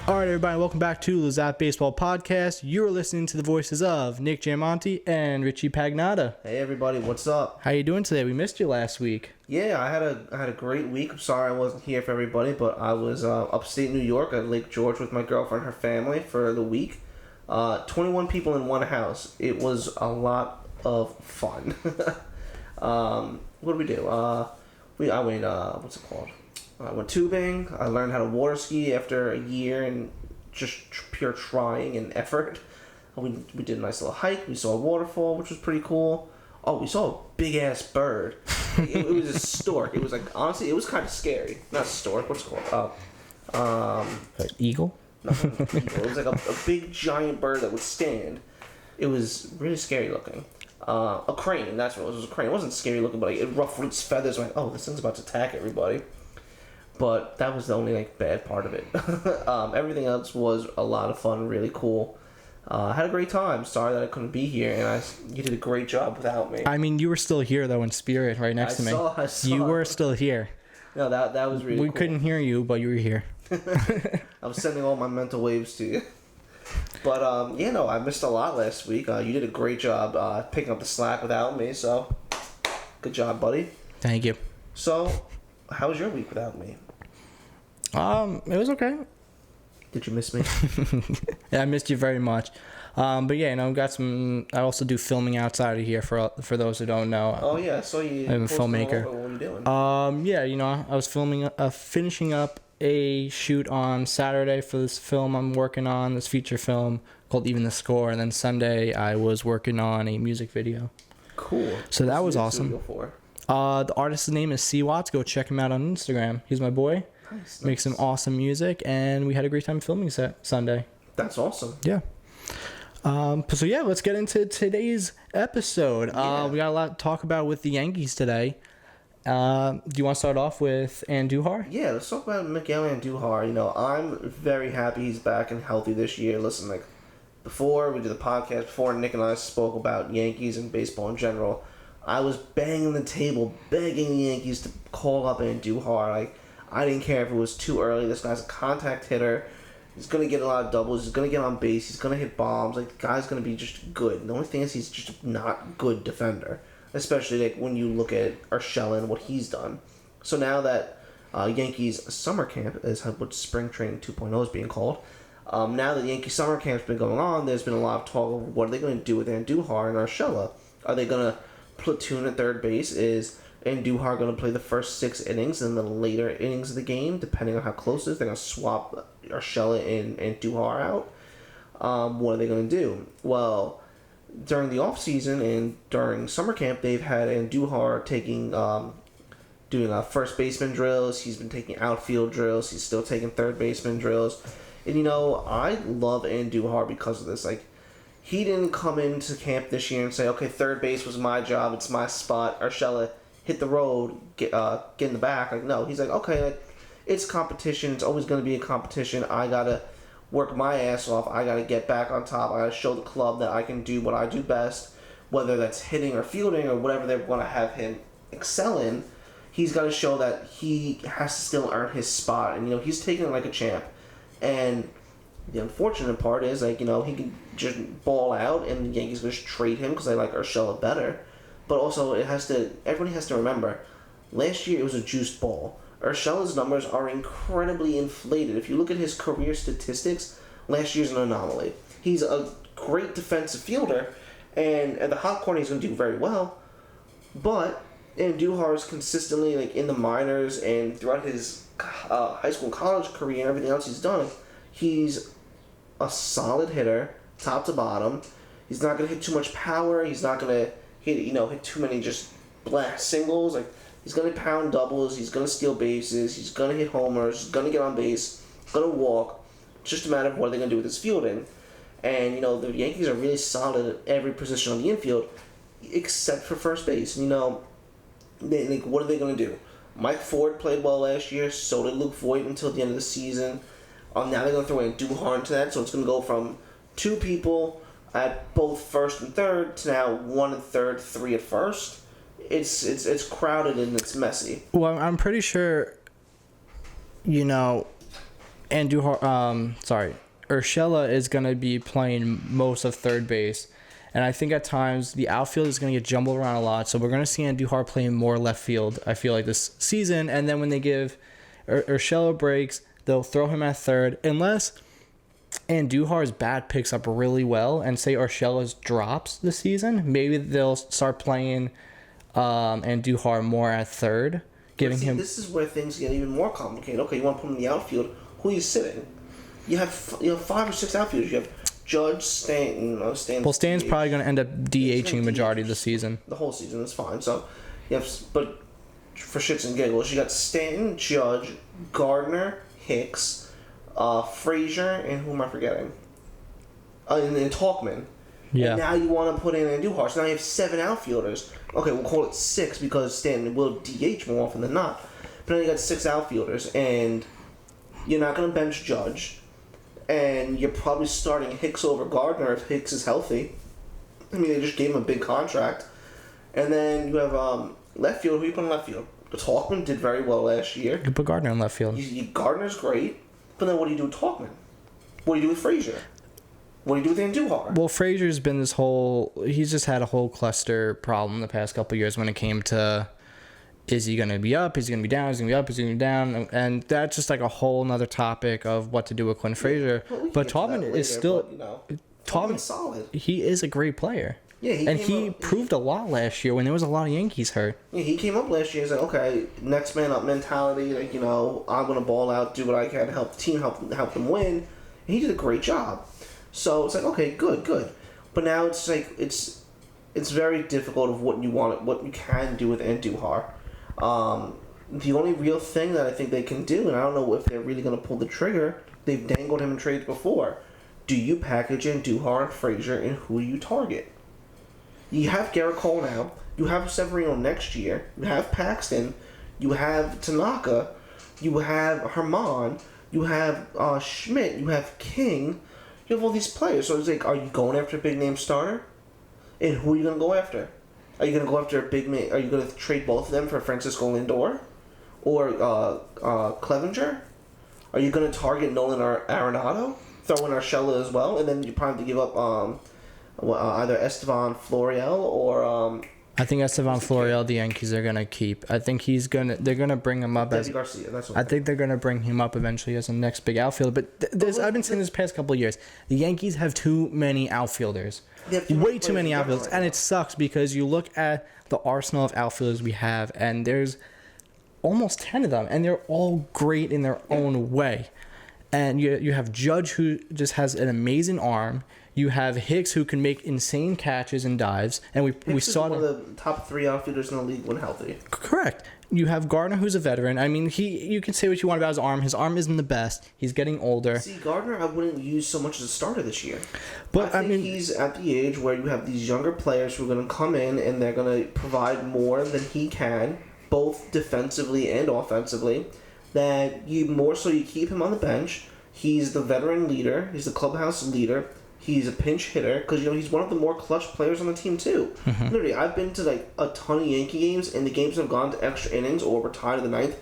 All right, everybody, welcome back to the Zap Baseball Podcast. You're listening to the voices of Nick Giamonti and Richie Pagnotta. Hey, everybody, what's up? How you doing today? We missed you last week. Yeah, I had a great week. I'm sorry I wasn't here for everybody, but I was upstate New York at Lake George with my girlfriend and her family for the week. 21 people in one house. It was a lot of fun. What did we do? I went, what's it called? I went tubing. I learned how to water ski after a year and just pure trying and effort. We did a nice little hike. We saw a waterfall, which was pretty cool. Oh, we saw a big-ass bird. It was a stork. It was like, honestly, it was kind of scary. Not stork. What's it called? Eagle? No, not eagle. It was like a big, giant bird that would stand. It was really scary looking. A crane. That's what it was. It was a crane. It wasn't scary looking, but like, it ruffled its feathers. Like, oh, this thing's about to attack everybody. But that was the only bad part of it. Everything else was a lot of fun, really cool. I had a great time. Sorry that I couldn't be here, and you did a great job without me. I mean, you were still here though in spirit, right next to me. I saw. You were still here. No, that was really cool. We couldn't hear you, but you were here. I was sending all my mental waves to you. But I missed a lot last week. You did a great job picking up the slack without me. So, good job, buddy. Thank you. So, how was your week without me? It was okay. Did you miss me? Yeah, I missed you very much. But yeah, got some. I also do filming outside of here for those who don't know. Oh yeah, so you. I'm a filmmaker. What are you doing? Yeah, I was finishing up a shoot on Saturday for this film I'm working on, this feature film called Even the Score, and then Sunday I was working on a music video. Cool. So that was What's the awesome. studio for? The artist's name is C Watts. Go check him out on Instagram. He's my boy. Nice. Makes some awesome music, and we had a great time filming Sunday. That's awesome. Yeah. So yeah, let's get into today's episode. Yeah. We got a lot to talk about with the Yankees today. Do you want to start off with Andujar? Yeah, let's talk about Miguel Andujar. I'm very happy he's back and healthy this year. Listen, before we did the podcast, before Nick and I spoke about Yankees and baseball in general, I was banging the table, begging the Yankees to call up Andujar. I didn't care if it was too early. This guy's a contact hitter. He's going to get a lot of doubles. He's going to get on base. He's going to hit bombs. The guy's going to be just good. The only thing is he's just not a good defender, especially when you look at Urshela and what he's done. So now that Yankees summer camp is what spring training 2.0 is being called, now that Yankee summer camp's been going on, there's been a lot of talk of what are they going to do with Andujar and Urshela. Are they going to platoon at third base? Is Andujar going to play the first 6 innings and the later innings of the game, depending on how close it is? They're going to swap Urshela and Andujar out. What are they going to do? Well, during the offseason and during summer camp, they've had Andujar doing first baseman drills. He's been taking outfield drills. He's still taking third baseman drills. And, I love Andujar because of this. He didn't come into camp this year and say, okay, third base was my job. It's my spot. Urshela, hit the road, get in the back. No, he's okay, it's competition. It's always going to be a competition. I got to work my ass off. I got to get back on top. I got to show the club that I can do what I do best, whether that's hitting or fielding or whatever they want to have him excel in. He's got to show that he has to still earn his spot. And, he's taking it like a champ. And the unfortunate part is, he can just ball out and the Yankees just trade him because they like Urshela better. But also, everybody has to remember, last year it was a juiced ball. Urshela's numbers are incredibly inflated. If you look at his career statistics, last year's an anomaly. He's a great defensive fielder, and at the hot corner he's going to do very well. But Andujar is consistently, in the minors and throughout his high school and college career and everything else he's done, he's a solid hitter, top to bottom. He's not going to hit too much power. He's not going to hit too many just blast singles. He's going to pound doubles. He's going to steal bases. He's going to hit homers. He's going to get on base. Going to walk. It's just a matter of what they're going to do with his fielding. And, the Yankees are really solid at every position on the infield except for first base. What are they going to do? Mike Ford played well last year. So did Luke Voigt until the end of the season. Now they're going to throw Andujar into that. So it's going to go from 2 people at both first and third to now 1 and third, 3 at first. It's crowded and it's messy. Well, I'm pretty sure, Urshela is going to be playing most of third base. And I think at times the outfield is going to get jumbled around a lot. So we're going to see Andujar playing more left field, I feel like, this season. And then when they give Urshela breaks, they'll throw him at third. Unless Andujar's bat picks up really well and say Urshela's drops this season, maybe they'll start playing Andujar more at third. This is where things get even more complicated. Okay, you want to put him in the outfield. Who are you sitting? You have 5 or 6 outfielders. You have Judge, Stanton. Stanton's probably going to end up DHing the majority of the season. The whole season is fine. So, but for shits and giggles, you got Stanton, Judge, Gardner, Hicks, Frazier, and who am I forgetting? And Talkman. Yeah. And now you want to put in Andujar. So now you have 7 outfielders. Okay, we'll call it 6 because Stanton will DH more often than not. But now you got 6 outfielders, and you're not going to bench Judge. And you're probably starting Hicks over Gardner if Hicks is healthy. I mean, they just gave him a big contract. And then you have left field. Who you put in left field? Talkman did very well last year. You put Gardner in left field. Gardner's great. But then what do you do with Talkman? What do you do with Frazier? What do you do with Andujar? Well, Frazier's been he's just had a whole cluster problem the past couple of years when it came to, is he going to be up? Is he going to be down? Is he going to be up? Is he going to be down? And that's just like a whole nother topic of what to do with Quinn Frazier. But Talkman is still... Talkman's solid. He is a great player. Yeah, he proved a lot last year when there was a lot of Yankees hurt. Yeah, he came up last year and said, okay, next man up mentality. Like, I'm going to ball out, do what I can to help the team, help them win. And he did a great job. So it's like, okay, good. But now it's like it's very difficult of what you can do with Andujar. The only real thing that I think they can do, and I don't know if they're really going to pull the trigger, they've dangled him in trades before. Do you package Andujar and Frazier, and who do you target? You have Garrett Cole now. You have Severino next year. You have Paxton. You have Tanaka. You have Herman. You have Schmidt. You have King. You have all these players. So it's like, are you going after a big name starter? And who are you going to go after? Are you going to go after a big man? Are you going to trade both of them for Francisco Lindor? Or Clevenger? Are you going to target Nolan or Arenado? Throw in Urshela as well? And then you probably have to give up either Estevan Florial or... I think Estevan Florial, the Yankees are gonna keep. I think they're gonna bring him up as Garcia. That's what I think they're gonna bring him up eventually as the next big outfielder. But I've been saying this past couple of years, the Yankees have too many outfielders, way too many outfielders, and it sucks because you look at the arsenal of outfielders we have, and there's almost 10 of them, and they're all great in their own way. And you have Judge, who just has an amazing arm. You have Hicks, who can make insane catches and dives, and we saw one of the top 3 outfielders in the league when healthy. Correct. You have Gardner, who's a veteran. I mean, you can say what you want about his arm. His arm isn't the best. He's getting older. See, Gardner, I wouldn't use so much as a starter this year. But I think he's at the age where you have these younger players who are going to come in and they're going to provide more than he can, both defensively and offensively. That you keep him on the bench. He's the veteran leader. He's the clubhouse leader. He's a pinch hitter because he's one of the more clutch players on the team too. Mm-hmm. Literally, I've been to like a ton of Yankee games, and the games have gone to extra innings or were tied to the 9th.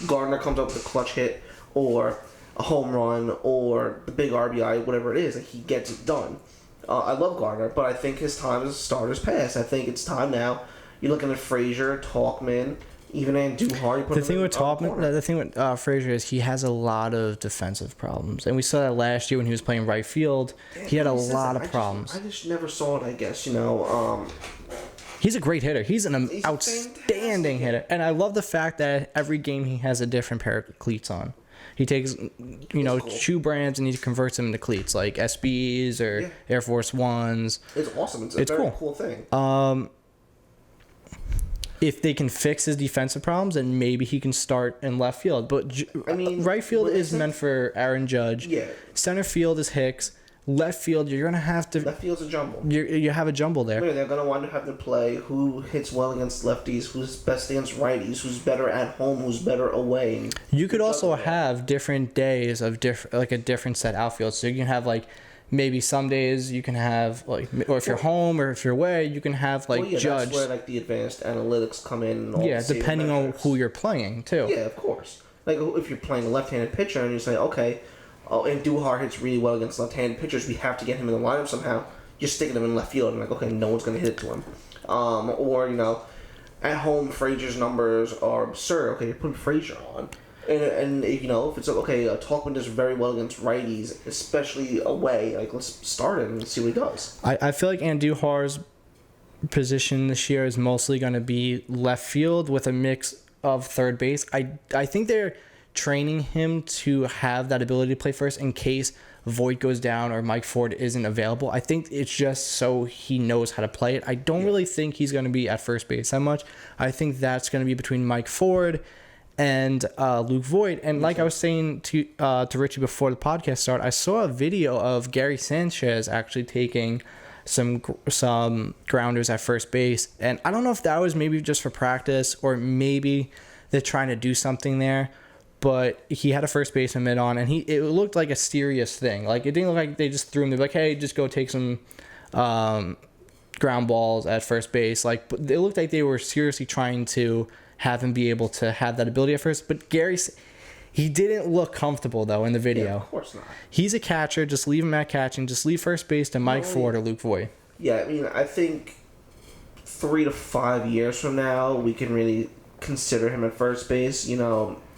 Gardner comes up with a clutch hit or a home run or the big RBI, whatever it is. Like, he gets it done. I love Gardner, but I think his time as a starter's passed. I think it's time now. You're looking at Frazier, Talkman. Even Andujar. The thing with Frazier is he has a lot of defensive problems, and we saw that last year when he was playing right field. He had a lot of problems. I just never saw it. I guess he's a great hitter. He's an outstanding hitter, and I love the fact that every game he has a different pair of cleats on. He takes shoe brands and he converts them into cleats like SBs or Air Force Ones. It's awesome. It's a very cool thing. If they can fix his defensive problems, then maybe he can start in left field. But right field is meant for Aaron Judge. Yeah. Center field is Hicks. Left field, you're gonna have to. Left field's a jumble. You have a jumble there. They're gonna want to have to play who hits well against lefties, who's best against righties, who's better at home, who's better away. You could also have different days of a different set outfield. So you can have maybe some days you can have or if you're home or if you're away, you can have Judge. That's where the advanced analytics come in. And depending on who you're playing too. Yeah, of course. Like if you're playing a left-handed pitcher and you say, okay, oh, and Duhar hits really well against left-handed pitchers. We have to get him in the lineup somehow. Just sticking him in left field and like, okay, no one's gonna hit it to him. Or at home, Frazier's numbers are absurd. Okay, you're putting Frazier on. And if it's okay, Talkman does very well against righties, especially away. Like, let's start him and see what he does. I feel like Andujar's position this year is mostly going to be left field with a mix of third base. I think they're training him to have that ability to play first in case Voit goes down or Mike Ford isn't available. I think it's just so he knows how to play it. I don't really think he's going to be at first base that much. I think that's going to be between Mike Ford and Luke Voit. And like I was saying to Richie before the podcast started, I saw a video of Gary Sanchez actually taking some grounders at first base. And I don't know if that was maybe just for practice or maybe they're trying to do something there. But he had a first baseman mid on, and it looked like a serious thing. Like, it didn't look like they just threw him. They're like, hey, just go take some ground balls at first base. Like, but it looked like they were seriously trying to have him be able to have that ability at first. But he didn't look comfortable, though, in the video. Yeah, of course not. He's a catcher. Just leave him at catching. Just leave first base to Mike Ford or Luke Voit. Yeah, I mean, I think 3 to 5 years from now, we can really consider him at first base.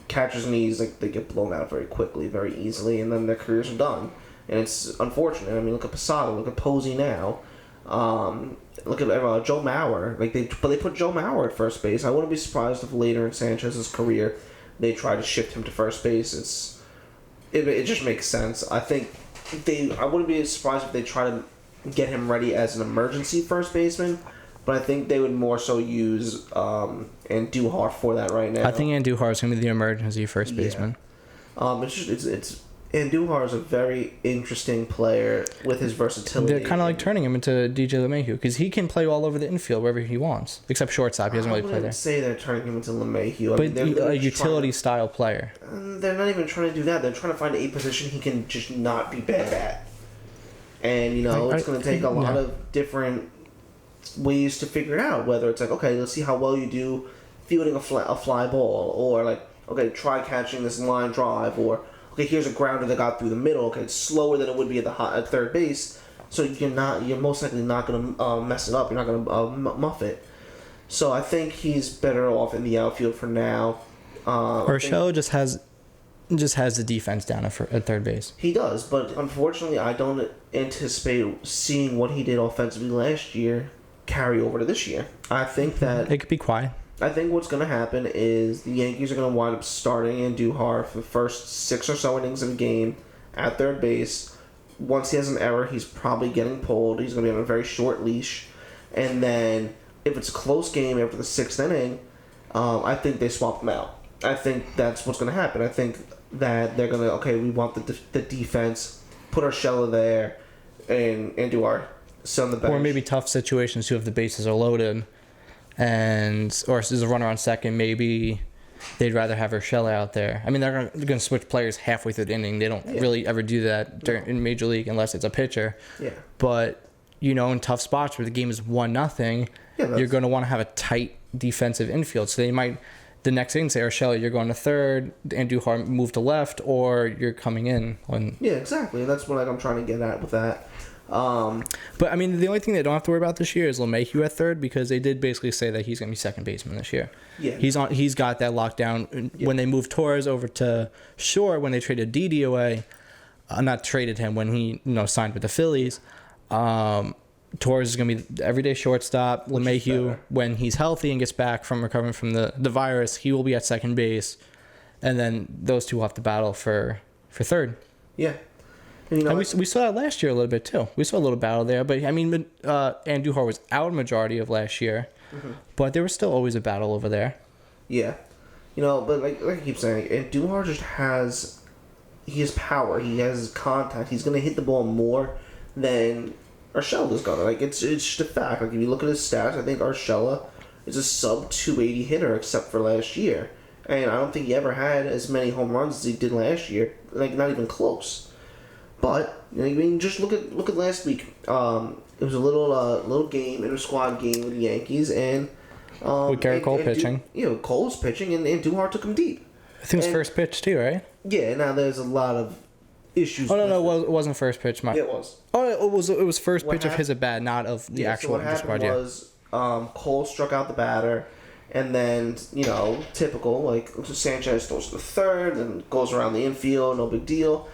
Catchers' knees, like, they get blown out very quickly, very easily, and then their careers are done. And it's unfortunate. I mean, look at Posada, look at Posey now. Look at Joe Mauer. But they put Joe Mauer at first base. I wouldn't be surprised if later in Sanchez's career they try to shift him to first base. It just makes sense. I think I wouldn't be surprised if they try to get him ready as an emergency first baseman. But I think they would more so use Andujar for that right now. I think Andujar is going to be the emergency first baseman. It's Andujar is a very interesting player with his versatility. They're kind of like turning him into DJ LeMahieu because he can play all over the infield wherever he wants, except shortstop. He doesn't really play there. I wouldn't say they're turning him into LeMahieu. But they're a utility-style player. They're not even trying to do that. They're trying to find a position he can just not be bad at. And, it's going to take a lot of different ways to figure it out, whether it's like, okay, let's see how well you do fielding a fly ball, or like, okay, try catching this line drive, or okay, here's a grounder that got through the middle. Okay, it's slower than it would be at third base, so you're most likely not going to mess it up. You're not going to muff it. So I think he's better off in the outfield for now. Urshela just has the defense down at third base. He does, but unfortunately, I don't anticipate seeing what he did offensively last year carry over to this year. I think that it could be quiet. I think what's going to happen is the Yankees are going to wind up starting Andujar for the first 6 or so innings of a game at third base. Once he has an error, he's probably getting pulled. He's going to be on a very short leash. And then if it's a close game after the 6th inning, I think they swap him out. I think that's what's going to happen. I think that they're going to, we want the defense, put Urshela there, and Andujar sit on the bench. Or maybe tough situations too if the bases are loaded. Or if there's a runner on second, maybe they'd rather have Urshela out there. I mean, they're going to switch players halfway through the inning. They don't really ever do that in Major League unless it's a pitcher. Yeah. But, in tough spots where the game is 1-0, you're going to want to have a tight defensive infield. So they might, the next inning, say, Urshela, you're going to third, Andujar move to left, or you're coming in. Yeah, exactly. That's what I'm trying to get at with that. But I mean, the only thing they don't have to worry about this year is LeMahieu at third, because they did basically say that he's going to be second baseman this year. Yeah, he's got that lockdown. Yeah. When they moved Torres over to Shore, when they traded Didi away, not traded him when he signed with the Phillies. Torres is going to be the everyday shortstop. LeMahieu, when he's healthy and gets back from recovering from the virus, he will be at second base, and then those two will have to battle for third. Yeah. And we saw that last year a little bit, too. We saw a little battle there. But, I mean, Andujar was out majority of last year. Mm-hmm. But there was still always a battle over there. Yeah. But like I keep saying, Andujar just has power. He has contact. He's going to hit the ball more than Urshela is going to. Like, it's just a fact. Like, if you look at his stats, I think Urshela is a sub-280 hitter except for last year. And I don't think he ever had as many home runs as he did last year. Like, not even close. But just look at last week. It was a little game, inter-squad game with the Yankees, and with Garrett Cole pitching. Cole's pitching, and Andujar took him deep. I think it was first pitch too, right? Yeah. Now there's a lot of issues. Oh no, it wasn't first pitch. It was. Oh, it was first pitch of his at bat, not of the actual. So what happened was Cole struck out the batter, and then typical like Sanchez throws to the third and goes around the infield, no big deal.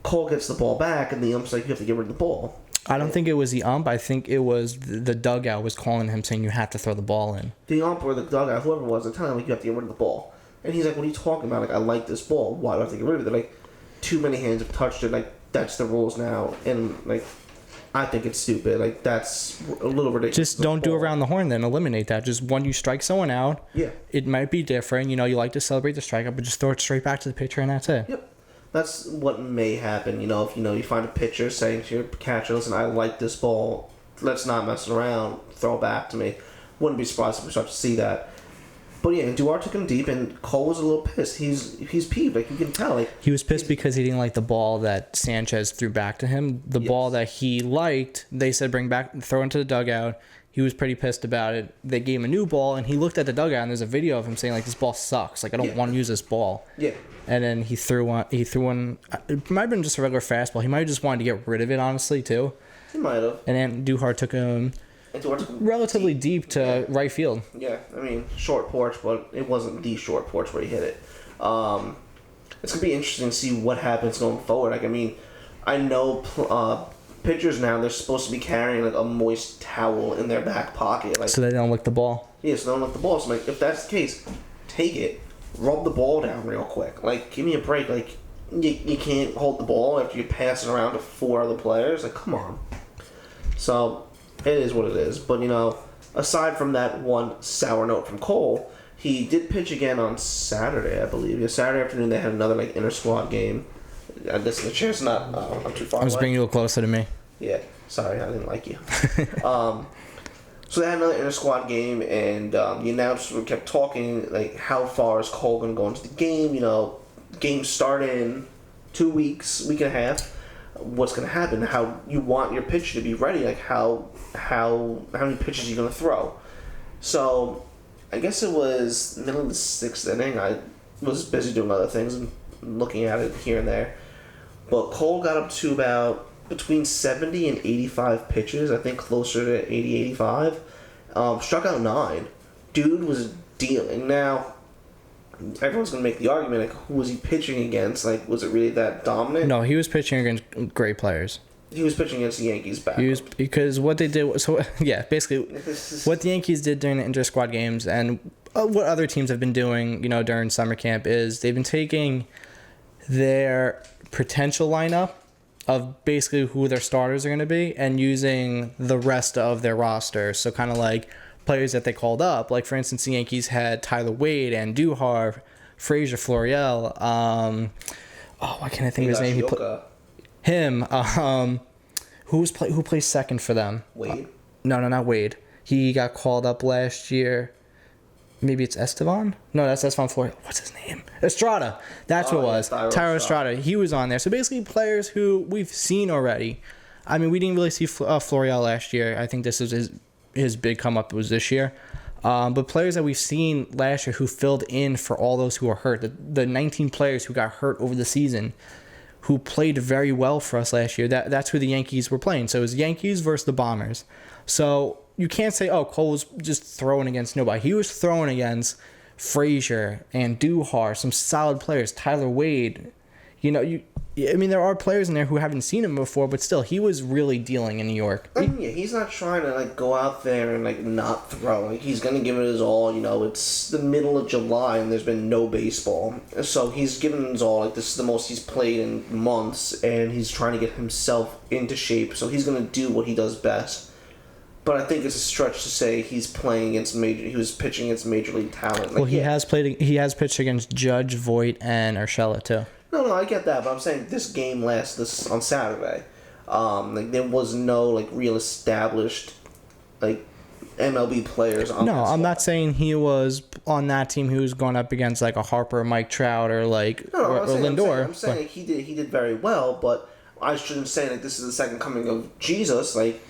Cole gets the ball back, and the ump's like, you have to get rid of the ball. I don't think it was the ump. I think it was the dugout was calling him saying you have to throw the ball in. The ump or the dugout, whoever it was, they're telling him like, you have to get rid of the ball. And he's like, what are you talking about? Like, I like this ball. Why do I have to get rid of it? Like, too many hands have touched it. Like, that's the rules now. And, like, I think it's stupid. Like, that's a little ridiculous. Just don't do around the horn then. Eliminate that. Just when you strike someone out, it might be different. You like to celebrate the strikeout, but just throw it straight back to the pitcher and that's it. Yep. That's what may happen. If you find a pitcher saying to your catcher, listen, I like this ball. Let's not mess around. Throw it back to me. Wouldn't be surprised if we start to see that. But yeah, Duarte took him deep, and Cole was a little pissed. He's peeved, like you can tell. Like he was pissed because he didn't like the ball that Sanchez threw back to him. The ball that he liked, they said bring back, throw into the dugout. He was pretty pissed about it. They gave him a new ball, and he looked at the dugout, and there's a video of him saying like, "This ball sucks. Like I don't want to use this ball." Yeah. And then he threw one. It might have been just a regular fastball. He might have just wanted to get rid of it, honestly, too. He might have. And then Duhart took him relatively deep to right field. Yeah, I mean, short porch, but it wasn't the short porch where he hit it. It's going to be interesting to see what happens going forward. Like, I mean, I know pitchers now, they're supposed to be carrying, like, a moist towel in their back pocket. Like, so they don't lick the ball? Yeah, so they don't lick the ball. So, like, if that's the case, take it. Rub the ball down real quick. Like, give me a break. Like, you can't hold the ball after you're passing around to 4 other players. Like, come on. So, it is what it is. But, aside from that one sour note from Cole, he did pitch again on Saturday, I believe. Yeah, Saturday afternoon they had another, like, inter-squad game. The chair's not I'm too far away. I'm just bringing you a little closer to me. Yeah. Sorry, I didn't like you. So they had another inter-squad game, and the announcer kept talking, like, how far is Cole going to go into the game? Games start in 2 weeks, week and a half. What's going to happen? How you want your pitcher to be ready? Like, how many pitches are you going to throw? So, I guess it was middle of the 6th inning. I was busy doing other things and looking at it here and there. But Cole got up to about between 70 and 85 pitches, I think closer to 80, 85. Struck out 9. Dude was dealing. Now, everyone's going to make the argument, like, who was he pitching against? Like, was it really that dominant? No, he was pitching against great players. He was pitching against the Yankees back. Because what they did was, basically, what the Yankees did during the inter-squad games and what other teams have been doing, during summer camp is they've been taking their potential lineup of basically who their starters are going to be and using the rest of their roster. So kind of like players that they called up. Like, for instance, the Yankees had Tyler Wade and Duhar, Frazier, Florial. Why can't I think of his name? Who plays second for them? Wade? No, not Wade. He got called up last year. Maybe it's Estevan? No, that's Estevan Florial. What's his name? Estrada. That's what it was. Tyro Estrada. He was on there. So basically players who we've seen already. I mean, we didn't really see Florial last year. I think this is his big come-up was this year. But players that we've seen last year who filled in for all those who were hurt. The 19 players who got hurt over the season who played very well for us last year. That's who the Yankees were playing. So it was Yankees versus the Bombers. So you can't say, Cole was just throwing against nobody. He was throwing against Frazier and Duhar, some solid players, Tyler Wade. There are players in there who haven't seen him before, but still, he was really dealing in New York. He's not trying to, like, go out there and, like, not throw. Like, he's going to give it his all. It's the middle of July, and there's been no baseball. So he's given it his all. Like, this is the most he's played in months, and he's trying to get himself into shape. So he's going to do what he does best. But I think it's a stretch to say he was pitching against major league talent. Like, he has pitched against Judge, Voit, and Urshela, too. No, I get that, but I'm saying this game this on Saturday. There was no, like, real established, like, MLB players on. No, I'm not saying he was on that team who was going up against, like, a Harper, Mike Trout, or like or Lindor. I'm saying he did very well, but I shouldn't say like this is the second coming of Jesus. Like,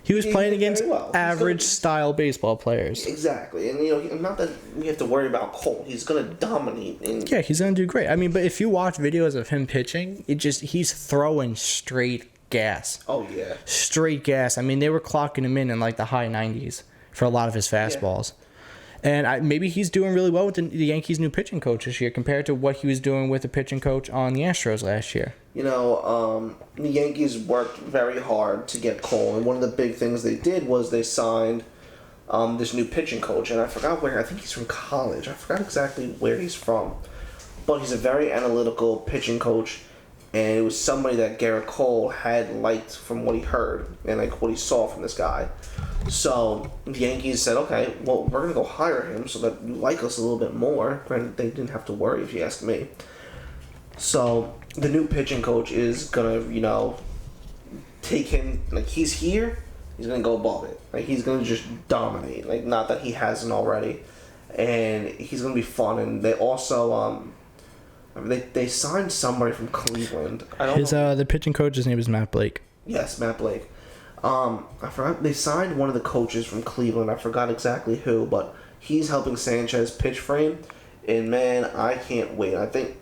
He was playing did very against well. average style baseball players. Exactly, and not that we have to worry about Cole. He's gonna dominate. Yeah, he's gonna do great. I mean, but if you watch videos of him pitching, he's throwing straight gas. Oh yeah, Straight gas. I mean, they were clocking him in like the high 90s for a lot of his fastballs. And maybe he's doing really well with the Yankees' new pitching coach this year compared to what he was doing with the pitching coach on the Astros last year. The Yankees worked very hard to get Cole, and one of the big things they did was they signed this new pitching coach, and I forgot where. I think he's from college. I forgot exactly where he's from, but he's a very analytical pitching coach, and it was somebody that Garrett Cole had liked from what he heard and like what he saw from this guy. So the Yankees said, okay, well, we're gonna go hire him so that you like us a little bit more. Granted, they didn't have to worry, if you ask me. So the new pitching coach is gonna, take him, like, he's here, he's gonna go above it. Like, he's gonna just dominate. Like, not that he hasn't already. And he's gonna be fun. And they also they signed somebody from Cleveland. I don't know. The pitching coach's name is Matt Blake. Yes, Matt Blake. I forgot, they signed one of the coaches from Cleveland. I forgot exactly who, but he's helping Sanchez pitch frame. And man, I can't wait. I think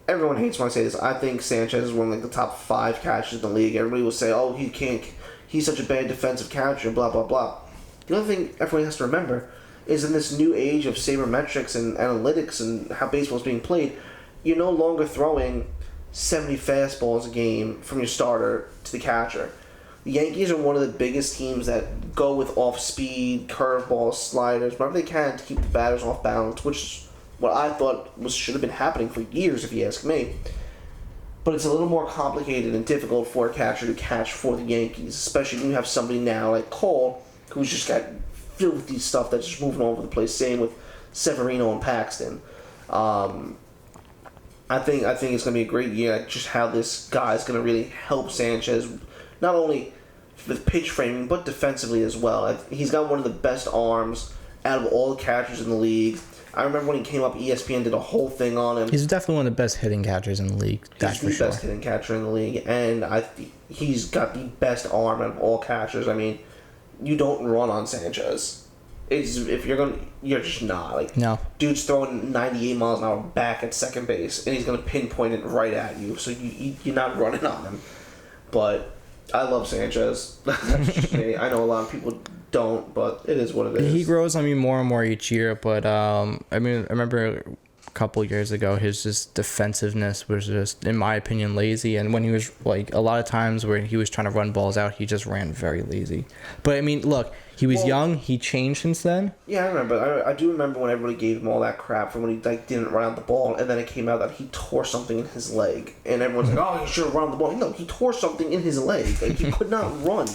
everyone hates when I say this. I think Sanchez is one of the top 5 catchers in the league. Everybody will say, "Oh, he's such a bad defensive catcher." Blah blah blah. The other thing everyone has to remember is in this new age of sabermetrics and analytics and how baseball is being played, you're no longer throwing 70 fastballs a game from your starter to the catcher. The Yankees are one of the biggest teams that go with off-speed, curveballs, sliders, whatever they can to keep the batters off balance, which is what I thought should have been happening for years, if you ask me. But it's a little more complicated and difficult for a catcher to catch for the Yankees, especially when you have somebody now like Cole, who's just got filthy stuff that's just moving all over the place. Same with Severino and Paxton. I think it's going to be a great year. Just how this guy is going to really help Sanchez, not only with pitch framing but defensively as well. He's got one of the best arms out of all the catchers in the league. I remember when he came up, ESPN did a whole thing on him. He's definitely one of the best hitting catchers in the league. That's for sure. He's the best hitting catcher in the league, and he's got the best arm out of all catchers. I mean, you don't run on Sanchez. You're just not. Like, no. Dude's throwing 98 miles an hour back at second base, and he's going to pinpoint it right at you, so you're not running on him. But I love Sanchez. That's just me. I know a lot of people don't, but it is what it is. He grows on me more and more each year, but I remember a couple years ago his just defensiveness was just, in my opinion, lazy, and when he was like a lot of times where he was trying to run balls out, he just ran very lazy. But I mean, look, he was young, he changed since then. Yeah, I remember. I do remember when everybody gave him all that crap from when he didn't run out the ball, and then it came out that he tore something in his leg, and everyone's like, "Oh, he should have run out the ball." No, he tore something in his leg. Like, he could not run.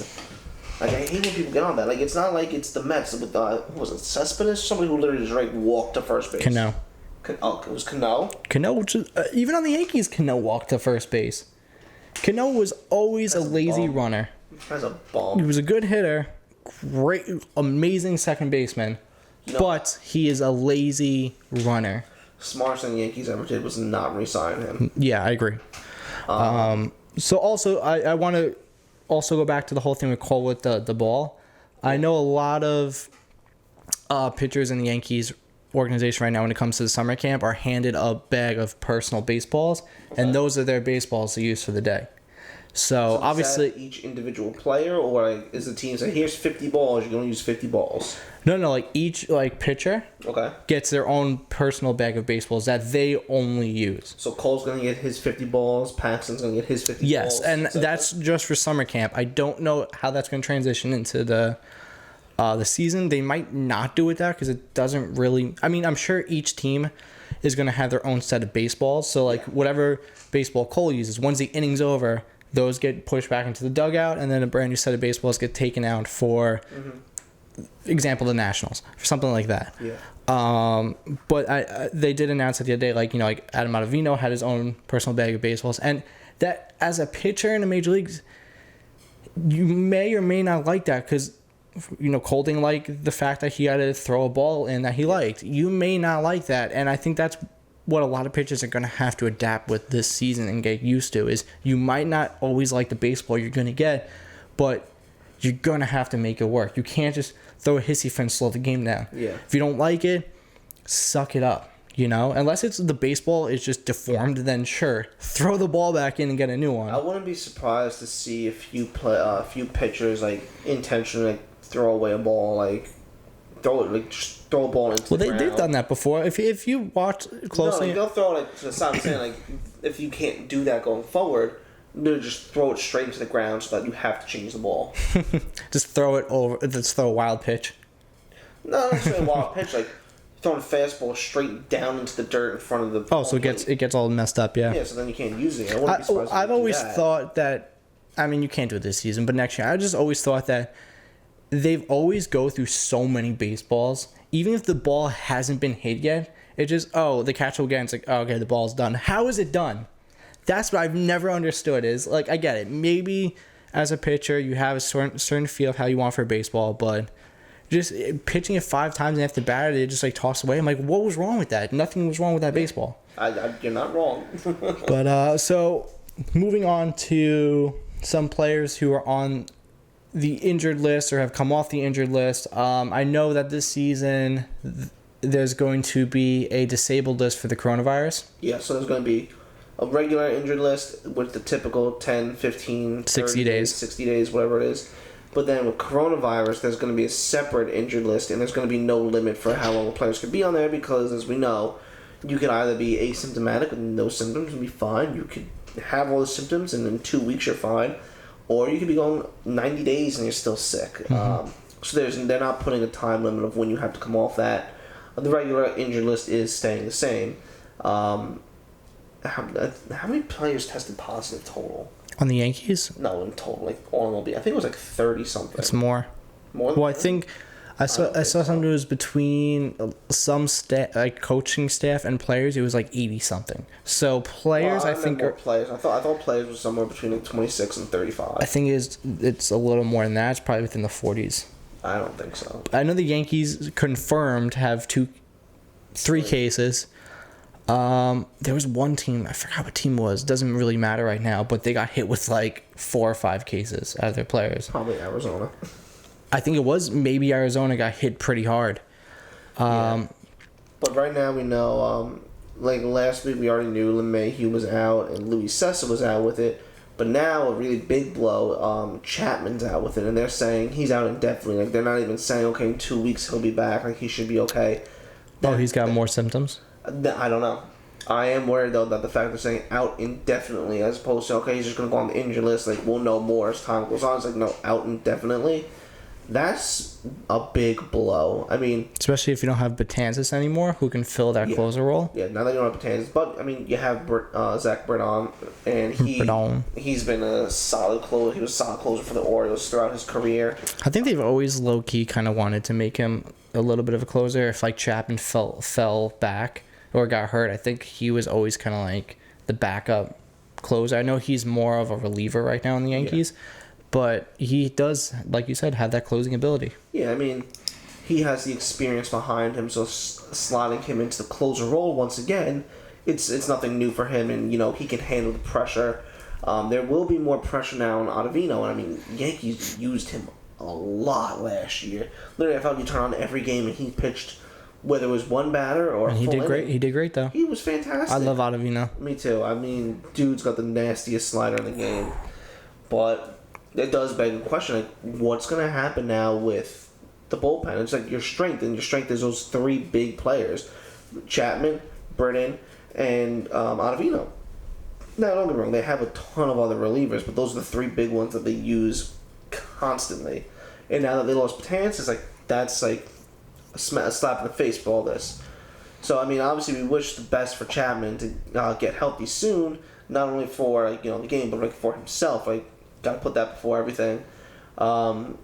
Like, I hate when people get on that. Like, it's not like it's the Mets with what was it, Cespedes? Somebody who literally just walked to first base. Cano. It was Cano? Cano, which is, even on the Yankees, Cano walked to first base. Cano was always a lazy runner. That's a bomb. He was a good hitter, great, amazing second baseman, but he is a lazy runner. Smartest thing the Yankees ever did was not re-sign him. Yeah, I agree. So also, I want to also go back to the whole thing with Cole with the ball. I know a lot of pitchers in the Yankees organization right now when it comes to the summer camp are handed a bag of personal baseballs, and those are their baseballs to use for the day. So obviously, is that each individual player, or is the team say, here's 50 balls, you're going to use 50 balls? No, like each pitcher gets their own personal bag of baseballs that they only use. So Cole's going to get his 50 balls, Paxton's going to get his 50 balls. Yes, and that's just for summer camp. I don't know how that's going to transition into the season. They might not do it that because it doesn't really. I mean, I'm sure each team is going to have their own set of baseballs. So whatever baseball Cole uses, once the inning's over, those get pushed back into the dugout, and then a brand new set of baseballs get taken out for, example, the Nationals, for something like that. Yeah. But they did announce it the other day, Adam Ottavino had his own personal bag of baseballs, and that as a pitcher in the major leagues, you may or may not like that because, Cole didn't like the fact that he had to throw a ball in that he liked. You may not like that, and I think that's what a lot of pitchers are going to have to adapt with this season and get used to is you might not always like the baseball you're going to get, but you're gonna have to make it work. You can't just throw a hissy fit and slow the game down. Yeah. If you don't like it, suck it up. Unless it's the baseball is just deformed, then sure, throw the ball back in and get a new one. I wouldn't be surprised to see a few pitchers like intentionally throw away a ball, just throw a ball into the ground. They've done that before. If you watch closely, no, they'll throw it. That's what I'm saying. If you can't do that going forward, they'll just throw it straight into the ground so that you have to change the ball. just throw it over. Just throw a wild pitch. No, not necessarily a wild pitch. Throwing a fastball straight down into the dirt in front of the. Oh, so it gets all messed up. Yeah. Yeah, so then you can't use it. I wouldn't be surprised. I've always thought that. I mean, you can't do it this season, but next year, I just always thought that they've always go through so many baseballs, even if the ball hasn't been hit yet. It just the catch will get. It's like, okay, the ball's done. How is it done? That's what I've never understood. Is like, I get it. Maybe as a pitcher, you have a certain feel of how you want for baseball, but just pitching it 5 times and after bat it just toss away. I'm like, what was wrong with that? Nothing was wrong with that baseball. You're not wrong. But so moving on to some players who are on the injured list or have come off the injured list. I know that this season there's going to be a disabled list for the coronavirus. Yeah, so there's going to be a regular injured list with the typical 10, 15, 60 days. 60 days, whatever it is. But then with coronavirus, there's going to be a separate injured list, and there's going to be no limit for how long the players could be on there because, as we know, you could either be asymptomatic with no symptoms and be fine. You could have all the symptoms, and in 2 weeks you're fine. Or you could be going 90 days and you're still sick. Mm-hmm. So they're not putting a time limit of when you have to come off that. The regular injured list is staying the same. How many players tested positive total? On the Yankees? No, in total, all MLB. I think it was 30 something. It's more. More. Well, I think I saw something that was between some coaching staff and players. It was 80 something. So players, I think more players. I thought players were somewhere between 26 and 35. I think it's a little more than that. It's probably within the 40s. I don't think so. I know the Yankees confirmed have 3 cases. There was one team, I forgot what team it was. Doesn't really matter right now, but they got hit with 4 or 5 cases out of their players. Probably Arizona. I think it was maybe Arizona got hit pretty hard. Yeah. But right now we know, last week we already knew LeMahieu was out and Luis Cessa was out with it. But now a really big blow, Chapman's out with it, and they're saying he's out indefinitely. They're not even saying, okay, in 2 weeks he'll be back. He should be okay. He's got more symptoms? I don't know. I am worried, though, that the fact they're saying out indefinitely as opposed to, okay, he's just going to go on the injury list. We'll know more as time goes on. It's no, out indefinitely. That's a big blow. I mean... Especially if you don't have Betances anymore, who can fill that closer role. Yeah, now that you don't have Betances. But, I mean, you have Zach Britton, and he's been a solid closer. He was a solid closer for the Orioles throughout his career. I think they've always low-key kind of wanted to make him a little bit of a closer. If, Chapman fell back or got hurt, I think he was always kind of the backup closer. I know he's more of a reliever right now in the Yankees. Yeah. But he does, like you said, have that closing ability. Yeah, I mean, he has the experience behind him, so slotting him into the closer role once again, it's nothing new for him, and he can handle the pressure. There will be more pressure now on Ottavino, and I mean, Yankees used him a lot last year. Literally, I felt you turn on every game and he pitched, whether it was one batter or. And he did great. He did great though. He was fantastic. I love Ottavino. Me too. I mean, dude's got the nastiest slider in the game, but. It does beg the question, what's going to happen now with the bullpen? It's your strength, and your strength is those 3 big players, Chapman, Britton, and Ottavino. Now, don't get me wrong, they have a ton of other relievers, but those are the 3 big ones that they use constantly. And now that they lost Betances, that's a slap in the face for all this. So, I mean, obviously we wish the best for Chapman to get healthy soon, not only for the game, but for himself. Got to put that before everything. So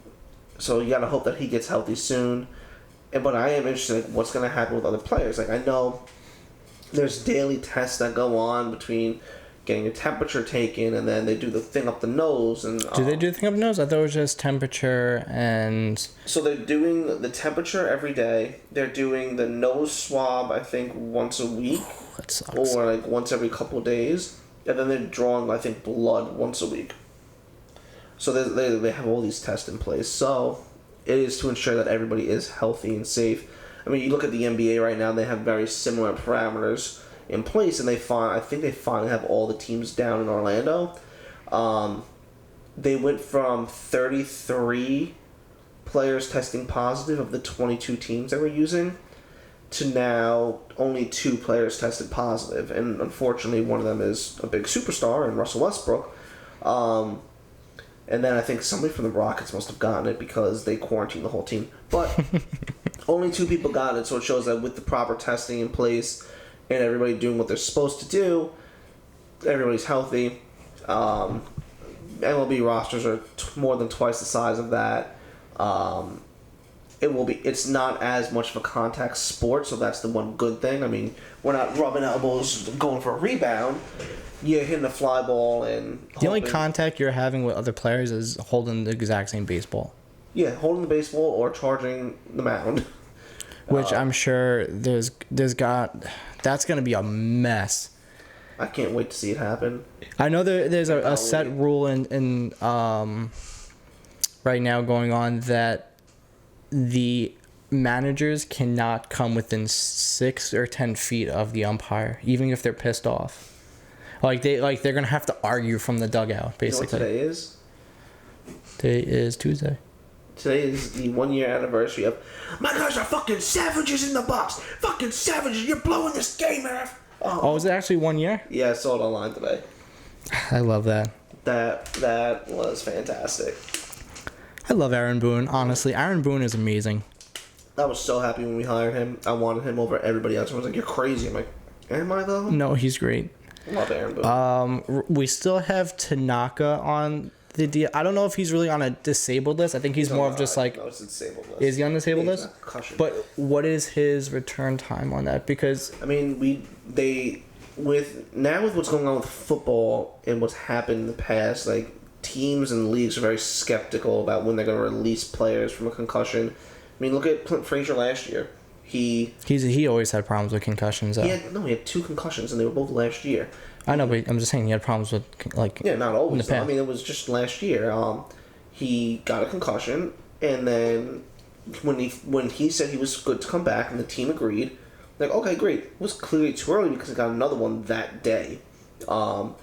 you got to hope that he gets healthy soon. But I am interested in what's going to happen with other players. I know there's daily tests that go on between getting your temperature taken, and then they do the thing up the nose. And do they do the thing up the nose? I thought it was just temperature and... So they're doing the temperature every day. They're doing the nose swab, I think, once a week. That sucks. Or once every couple of days. And then they're drawing, I think, blood once a week. So they have all these tests in place. So it is to ensure that everybody is healthy and safe. I mean, you look at the NBA right now; they have very similar parameters in place, and I think they finally have all the teams down in Orlando. They went from 33 players testing positive of the 22 teams they were using to now only 2 players tested positive, and unfortunately one of them is a big superstar in Russell Westbrook. And then I think somebody from the Rockets must have gotten it because they quarantined the whole team. But only 2 people got it, so it shows that with the proper testing in place and everybody doing what they're supposed to do, everybody's healthy. MLB rosters are more than twice the size of that. It's not as much of a contact sport, so that's the one good thing. I mean, we're not rubbing elbows going for a rebound. You're hitting a fly ball and the only contact you're having with other players is holding the exact same baseball. Yeah, holding the baseball or charging the mound. Which I'm sure that's going to be a mess. I can't wait to see it happen. I know there's a set rule in right now going on that the managers cannot come within 6 or 10 feet of the umpire, even if they're pissed off. They're gonna have to argue from the dugout, basically. You know what today is? Today is Tuesday. Today is the 1-year anniversary of my guys are fucking savages in the box. Fucking savages! You're blowing this game, man. Oh, is it actually 1 year? Yeah, I saw it online today. I love that. That was fantastic. I love Aaron Boone. Honestly, Aaron Boone is amazing. I was so happy when we hired him. I wanted him over everybody else. I was like, "You're crazy." I'm like, "Am I though?" No, he's great. I love Aaron Boone. We still have Tanaka on the deal. I don't know if he's really on a disabled list. I think he's more of just like. No, it's a disabled list. Is he on the disabled Yeah, list? concussion. But what is his return time on that? Because I mean, with what's going on with football and what's happened in the past, like teams and leagues are very skeptical about when they're going to release players from a concussion. I mean, look at Clint Frazier last year. He always had problems with concussions. Though. He had 2 concussions, and they were both last year. I know, but I'm just saying he had problems with not always. I mean, it was just last year. He got a concussion, and then when he said he was good to come back, and the team agreed, like, okay, great. It was clearly too early because he got another one that day. And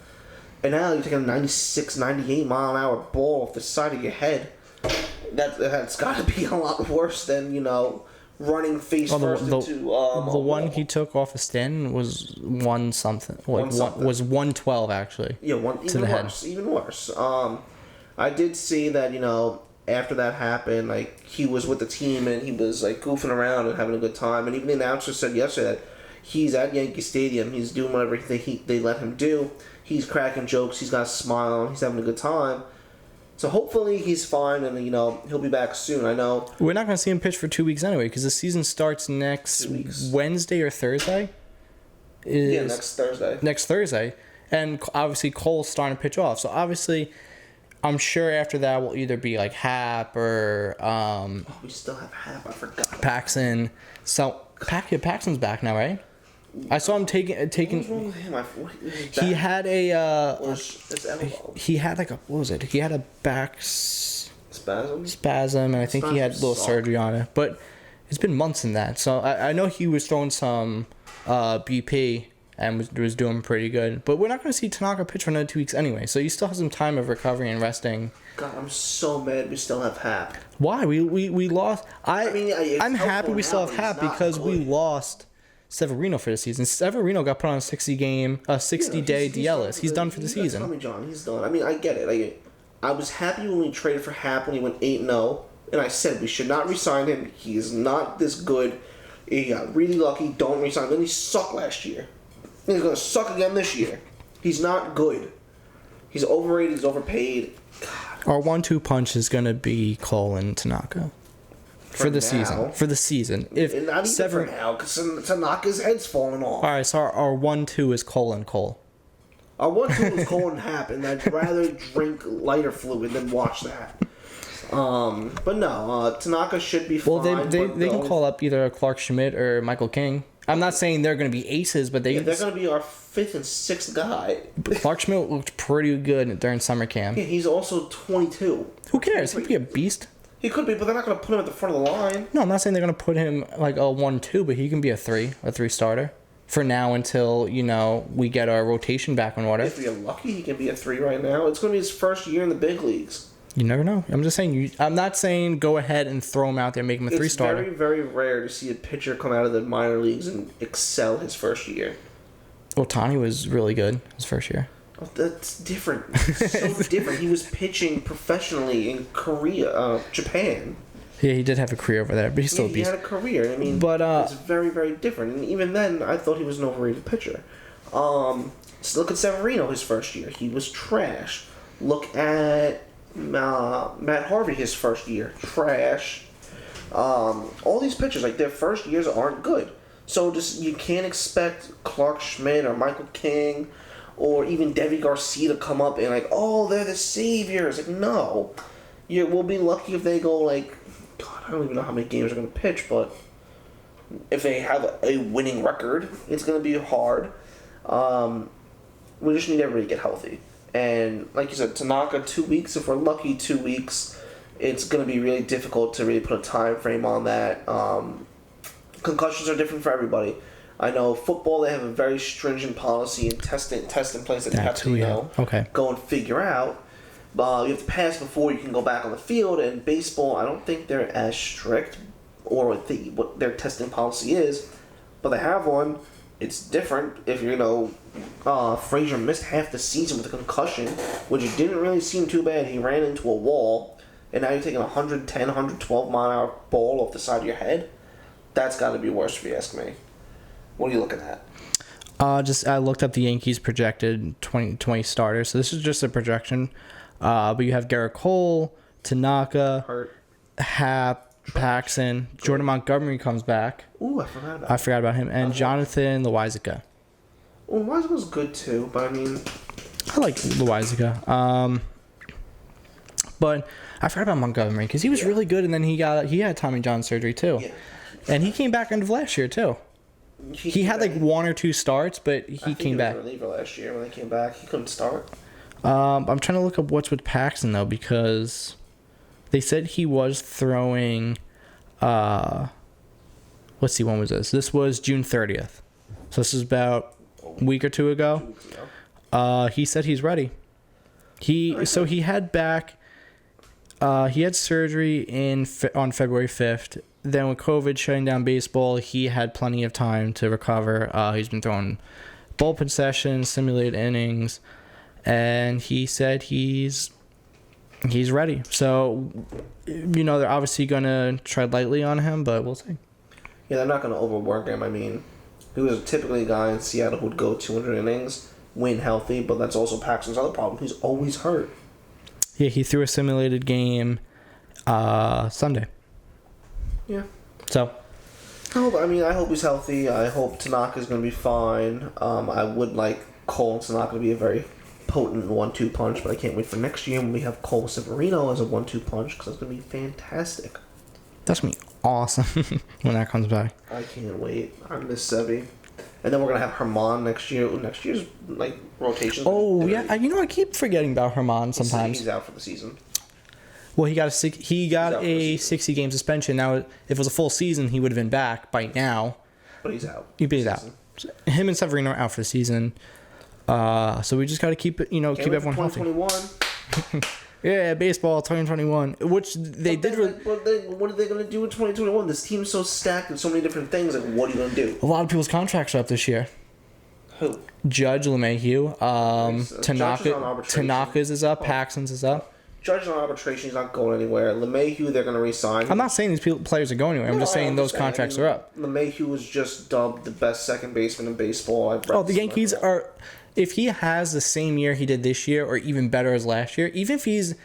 now you're taking a 96, 98 mile an hour ball off the side of your head. That's got to be a lot worse than running face first into the one he took off a stand was 1 something. Was 112 actually. Yeah, even worse. I did see that after that happened, like he was with the team and he was like goofing around and having a good time, and even the announcer said yesterday that he's at Yankee Stadium, he's doing whatever they let him do. He's cracking jokes, he's got a smile on, he's having a good time. So hopefully he's fine and he'll be back soon. I know we're not going to see him pitch for 2 weeks anyway because the season starts next Wednesday or Thursday. Next Thursday. Next Thursday, and obviously Cole's starting to pitch off. So obviously, I'm sure after that will either be like Hap or we still have Hap. I forgot. Paxton. So Paxton's back now, right? I saw him taking. What's wrong with him? He had a. He had like a, what was it? He had a back spasm, and I think he had a little surgery on it. But it's been months in that, so I know he was throwing some BP and was doing pretty good. But we're not going to see Tanaka pitch for another 2 weeks anyway, so you still have some time of recovery and resting. God, I'm so mad we still have Hap. Why we lost? I'm happy we still have Hap because we lost Severino for the season. Severino got put on a 60-day DL list. He's done for the season. Tell me, John, he's done. I mean, I get it. I was happy when we traded for Hap when he went 8-0, and I said we should not re-sign him. He's not this good. He got really lucky. Don't re-sign him. Then he sucked last year. And he's going to suck again this year. He's not good. He's overrated. He's overpaid. God. Our 1-2 punch is going to be Cole and Tanaka. For the season. If not even for now, because Tanaka's head's falling off. All right, so our 1-2 is Cole and Cole. Our 1-2 is Cole and Hap, and I'd rather drink lighter fluid than watch that. But no, Tanaka should be fine. Well, they can call up either Clark Schmidt or Michael King. I'm not saying they're going to be aces, but they're going to be our 5th and 6th guy. Clark Schmidt looked pretty good during summer camp. Yeah, he's also 22. Who cares? He could be a beast. He could be, but they're not going to put him at the front of the line. No, I'm not saying they're going to put him like a 1-2, but he can be a 3 starter for now until, we get our rotation back in order. If we are lucky, he can be a 3 right now. It's going to be his first year in the big leagues. You never know. I'm just saying. I'm not saying go ahead and throw him out there and make him a 3 starter. It's very, very rare to see a pitcher come out of the minor leagues and excel his first year. Otani was really good his first year. Oh, that's different. So different. He was pitching professionally in Korea, Japan. Yeah, he did have a career over there, but he's still a beast. He had a career. I mean, it's very, very different. And even then, I thought he was an overrated pitcher. So look at Severino his first year. He was trash. Look at Matt Harvey his first year. Trash. All these pitchers, like, their first years aren't good. So you can't expect Clark Schmidt or Michael King or even Devi Garcia to come up and they're the saviors. Like, no. We'll be lucky if they go God, I don't even know how many games they're going to pitch, but if they have a winning record, it's going to be hard. We just need everybody to get healthy. And like you said, Tanaka, 2 weeks. If we're lucky, 2 weeks. It's going to be really difficult to really put a time frame on that. Concussions are different for everybody. I know football, they have a very stringent policy and test in place that you have to go and figure out. You have to pass before you can go back on the field. And baseball, I don't think they're as strict or what their testing policy is, but they have one. It's different. If Frazier missed half the season with a concussion, which it didn't really seem too bad. He ran into a wall, and now you're taking a 110, 112 mile an hour ball off the side of your head. That's got to be worse if you ask me. What are you looking at? I looked up the Yankees projected 2020 starters. So this is just a projection. But you have Garrett Cole, Tanaka, Happ, Paxton, Jordan Montgomery comes back. Ooh, I forgot about him. And Jonathan Loizaga. Well, Loizaga good too, but I mean, I like Loizaga. But I forgot about Montgomery because he was really good, and then he had Tommy John surgery too, and he came back end of last year too. He had 1 or 2 starts, but he came back. He was a reliever last year when they came back. He couldn't start. I'm trying to look up what's with Paxton though, because they said he was throwing. Let's see, when was this? This was June 30th, so this is about a week or 2 ago. 2 weeks ago. He said he's ready. He had surgery on February 5th. Then with COVID shutting down baseball, he had plenty of time to recover. He's been throwing bullpen sessions, simulated innings, and he said he's ready. So, they're obviously going to tread lightly on him, but we'll see. Yeah, they're not going to overwork him. I mean, he was typically a guy in Seattle who would go 200 innings, win healthy, but that's also Paxton's other problem. He's always hurt. Yeah, he threw a simulated game Sunday. Yeah. So, I hope he's healthy. I hope Tanaka's going to be fine. I would like Cole and Tanaka to be a very potent 1-2 punch, but I can't wait for next year when we have Cole Severino as a 1-2 punch, because that's going to be fantastic. That's going to be awesome when that comes back. I can't wait. I miss Sevy. And then we're going to have Herman next year. Next year's, rotation. Oh, yeah. I keep forgetting about Herman sometimes. He's out for the season. Well, he got a 60-game suspension. Now, if it was a full season, he would have been back by now. But he's out. He's out. Him and Severino are out for the season. So we just got to keep everyone healthy. 2021. Yeah, baseball 2021, which they did. What are they going to do in 2021? This team's so stacked with so many different things. What are you going to do? A lot of people's contracts are up this year. Who? Judge, LeMahieu, Tanaka's is up, Paxton's is up. Judge is on arbitration. He's not going anywhere. LeMahieu, they're going to re-sign. I'm not saying these players are going anywhere. I'm just saying those contracts are up. LeMahieu was just dubbed the best second baseman in baseball. The Yankees are... If he has the same year he did this year, or even better as last year, even if he's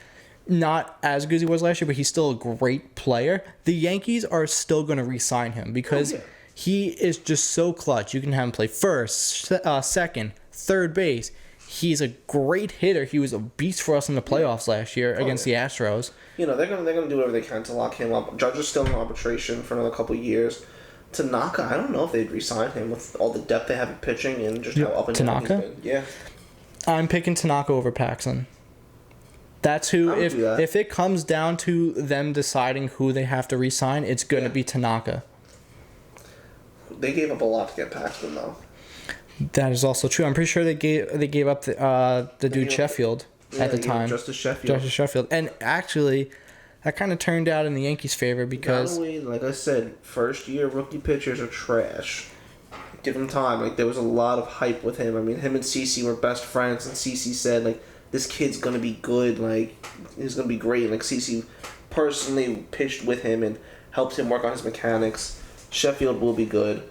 not as good as he was last year, but he's still a great player, the Yankees are still going to re-sign him because he is just so clutch. You can have him play first, second, third base. He's a great hitter. He was a beast for us in the playoffs last year against the Astros. They're gonna do whatever they can to lock him up. Judge is still in arbitration for another couple of years. Tanaka, I don't know if they'd re-sign him with all the depth they have in pitching and just how up and down he's Tanaka? been. Yeah. I'm picking Tanaka over Paxton. That's who. If it comes down to them deciding who they have to re-sign, it's going to be Tanaka. They gave up a lot to get Paxton, though. That is also true. I'm pretty sure they gave up the dude Sheffield at the time. Justice Sheffield. And actually, that kind of turned out in the Yankees' favor because... Not only, like I said, first-year rookie pitchers are trash. Give him time. Like, there was a lot of hype with him. I mean, him and CeCe were best friends, and CeCe said, like, this kid's going to be good. Like, he's going to be great. Like, CeCe personally pitched with him and helped him work on his mechanics. Sheffield will be good.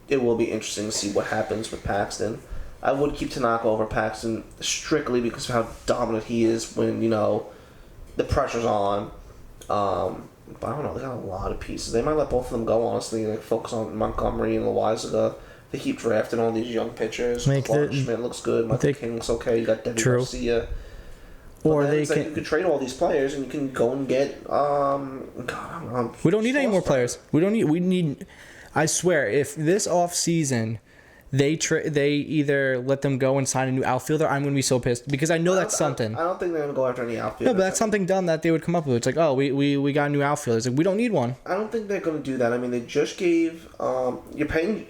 It will be interesting to see what happens with Paxton. I would keep Tanaka over Paxton strictly because of how dominant he is when, the pressure's on. But I don't know. They got a lot of pieces. They might let both of them go, honestly, like focus on Montgomery and Loizaga. They keep drafting all these young pitchers. Clark Schmidt looks good. Michael King looks okay. You got Devin Garcia. Or you could trade all these players and you can go and get. We don't need any more players. We need. I swear, if this offseason they either let them go and sign a new outfielder, I'm going to be so pissed because I know that's something. I don't think they're going to go after any outfielder. No, but that's something dumb that they would come up with. It's like, oh, we got a new outfielder. It's like, we don't need one. I don't think they're going to do that. I mean, they just gave you're paying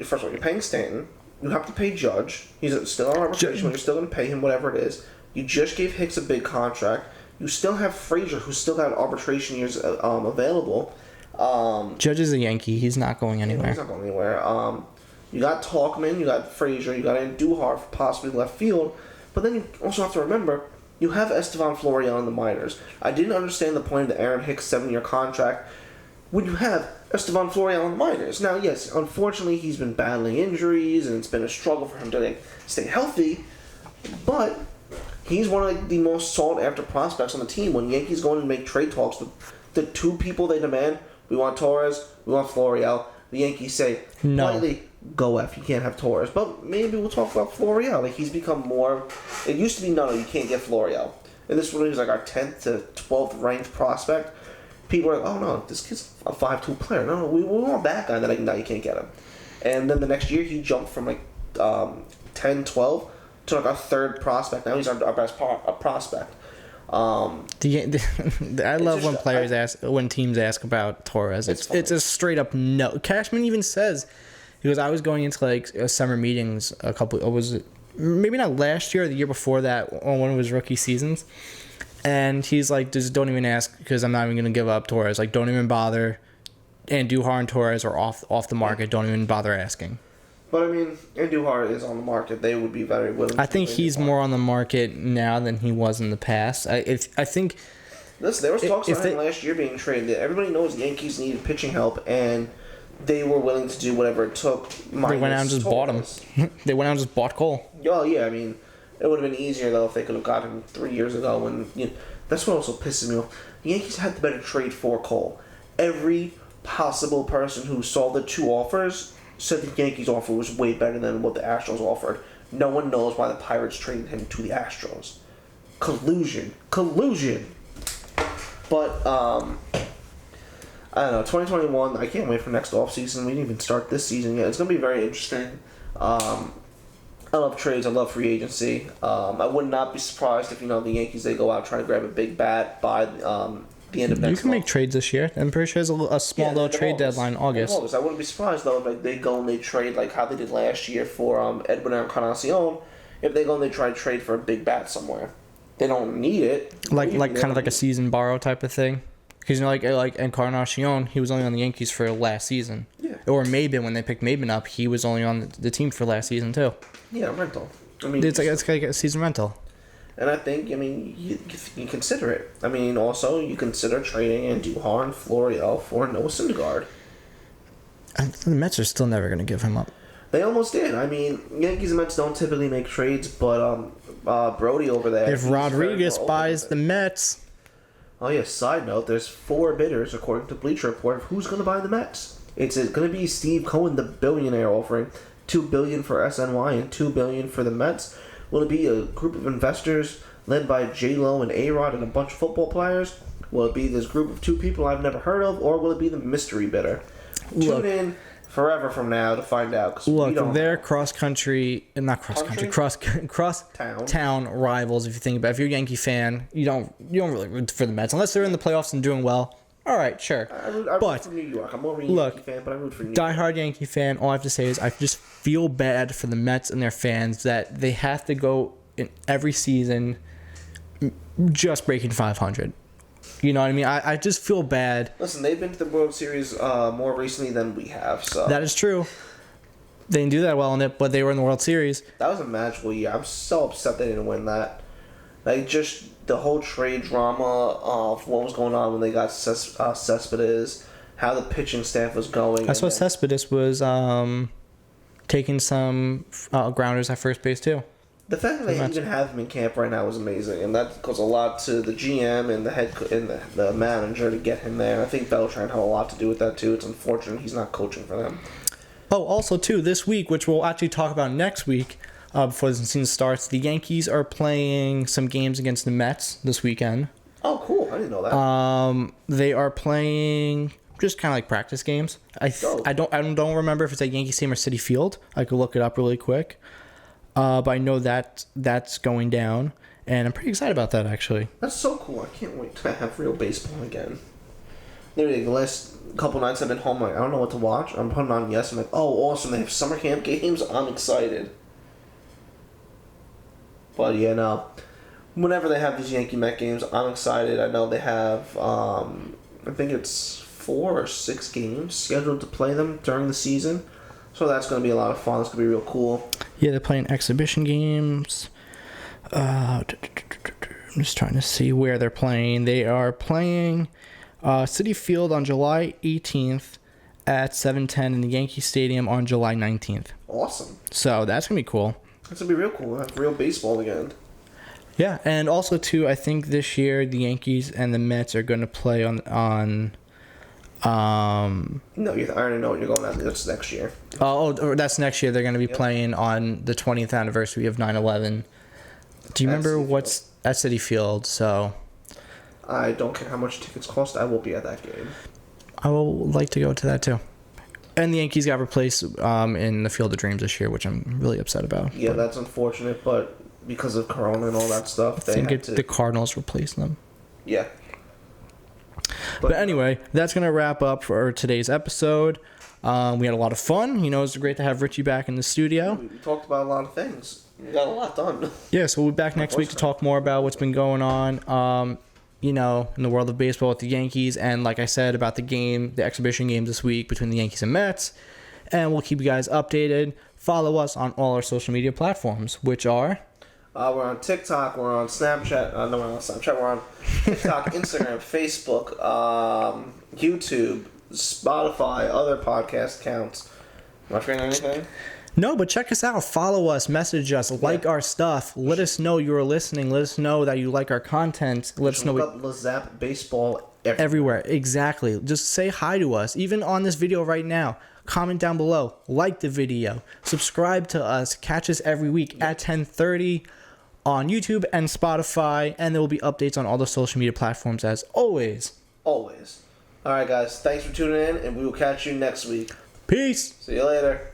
Stanton. You have to pay Judge. He's still on arbitration. You're still going to pay him whatever it is. You just gave Hicks a big contract. You still have Frazier, who's still got arbitration years available. Judge is a Yankee. He's not going anywhere. He's not going anywhere. You got Talkman, you got Frazier, you got Andujar for possibly left field. But then you also have to remember, you have Estevan Florial in the minors. I didn't understand the point of the Aaron Hicks 7-year contract when you have Estevan Florial in the minors. Now, yes, unfortunately, he's been battling injuries, and it's been a struggle for him to stay healthy. But he's one of the most sought-after prospects on the team. When Yankees go in and make trade talks, the two people they demand, we want Torres, we want Florial. The Yankees say, politely, go F, you can't have Torres. But maybe we'll talk about Florial. Like, he's become more... It used to be, no, you can't get Florial. And this one is like our 10th to 12th ranked prospect. People are like, oh, no, this kid's a 5'2" player. No, we want that guy. Now you can't get him. And then the next year, he jumped from, 10, 12 to, our third prospect. Now he's our best prospect. I love when teams ask about Torres. It's a straight up no. Cashman even says, because I was going into summer meetings maybe not last year or the year before that on one of his rookie seasons, and he's like, just don't even ask because I'm not even gonna give up Torres. Like, don't even bother. Andujar and Torres are off the market. Don't even bother asking. But, I mean, Andujar is on the market. They would be very willing. I think he's more on the market now than he was in the past. I think... Listen, there was talks about him last year being traded. Everybody knows the Yankees needed pitching help, and they were willing to do whatever it took. They went out and just bought him. They went out and just bought Cole. Oh, yeah, I mean, it would have been easier, though, if they could have got him 3 years ago. That's what also pisses me off. The Yankees had the better trade for Cole. Every possible person who saw the two offers said the Yankees' offer was way better than what the Astros offered. No one knows why the Pirates traded him to the Astros. Collusion. But, I don't know, 2021, I can't wait for next offseason. We didn't even start this season yet. It's going to be very interesting. I love trades. I love free agency. I would not be surprised if, the Yankees, they go out trying to grab a big bat by the end of next month. You can make trades this year. I'm pretty sure there's a small little trade deadline in August. I wouldn't be surprised, though, if they go and they trade like how they did last year for Edwin Encarnacion. If they go and they try to trade for a big bat somewhere. They don't need it. Like kind of like a season borrow type of thing. Because, like Encarnacion, he was only on the Yankees for last season. Yeah. Or Maben, when they picked Maben up, he was only on the team for last season, too. Yeah, rental. I mean, it's like a season rental. And I think, you consider it. I mean, also, you consider trading Andujar and Florial for Noah Syndergaard. The Mets are still never going to give him up. They almost did. I mean, Yankees and Mets don't typically make trades, but Brody over there... If Rodriguez buys the Mets... Oh, yeah, side note, there's 4 bidders, according to Bleacher Report, of who's going to buy the Mets. It's going to be Steve Cohen, the billionaire, offering $2 billion for SNY and $2 billion for the Mets. Will it be a group of investors led by J-Lo and A-Rod and a bunch of football players? Will it be this group of 2 people I've never heard of, or will it be the mystery bidder? Tune in forever from now to find out. 'Cause we don't they're know. cross town rivals. If you think about, if you're a Yankee fan, you don't really root for the Mets unless they're in the playoffs and doing well. All right, sure. I root for New York. I'm more of a Yankee fan, but I root for New York. Diehard Yankee fan. All I have to say is I just feel bad for the Mets and their fans that they have to go in every season just breaking 500. You know what I mean? I just feel bad. Listen, they've been to the World Series more recently than we have, so... That is true. They didn't do that well in it, but they were in the World Series. That was a magical year. I'm so upset they didn't win that. Like, just the whole trade drama of what was going on when they got Cespedes, how the pitching staff was going. I saw Cespedes was taking some grounders at first base, too. The fact that they even have him in camp right now is amazing, and that goes a lot to the GM and the head and the manager to get him there. I think Beltran had a lot to do with that too. It's unfortunate he's not coaching for them. Oh, also too, this week, which we'll actually talk about next week, before the season starts, the Yankees are playing some games against the Mets this weekend. Oh, cool! I didn't know that. They are playing just kind of like practice games. I don't remember if it's at Yankee Stadium or Citi Field. I could look it up really quick. But I know that that's going down, and I'm pretty excited about that, actually. That's so cool. I can't wait to have real baseball again. Literally, the last couple nights I've been home, like, I don't know what to watch. I'm putting on Yes. I'm like, oh, awesome. They have summer camp games. I'm excited. But, yeah, no. Whenever they have these Yankee Met games, I'm excited. I know they have, I think it's 4 or 6 games scheduled to play them during the season. So that's going to be a lot of fun. It's going to be real cool. Yeah, they're playing exhibition games. I'm just trying to see where they're playing. They are playing Citi Field on July 18th at 7:10 in the Yankee Stadium on July 19th. Awesome. So that's going to be cool. That's going to be real cool. Have real baseball again. Yeah, and also, too, I think this year the Yankees and the Mets are going to play on No, I already know what you're going at. That's next year. That's next year. They're going to be playing on the 20th anniversary of 9/11. Do you remember what's at Citi Field? So I don't care how much tickets cost. I will be at that game. I will like to go to that too. And the Yankees got replaced in the Field of Dreams this year, which I'm really upset about. Yeah, that's unfortunate, but because of Corona and all that stuff, the Cardinals replaced them. Yeah. But anyway, that's going to wrap up for today's episode. We had a lot of fun. You know, it's great to have Richie back in the studio. We talked about a lot of things. We got a lot done. Yeah, so we'll be back next week to talk more about what's been going on, in the world of baseball with the Yankees. And like I said, about the exhibition game this week between the Yankees and Mets. And we'll keep you guys updated. Follow us on all our social media platforms, which are... we're on TikTok, we're on Snapchat. No, we're on Snapchat. We're on TikTok, Instagram, Facebook, YouTube, Spotify, other podcast accounts. Am I forgetting anything? No, but check us out. Follow us, message us, like our stuff. Let us know you're listening. Let us know that you like our content. Let us know. Look up Zap Baseball everywhere. Exactly. Just say hi to us. Even on this video right now. Comment down below. Like the video. Subscribe to us. Catch us every week at 10:30 on YouTube and Spotify. And there will be updates on all the social media platforms as always. Always. All right, guys. Thanks for tuning in, and we will catch you next week. Peace. See you later.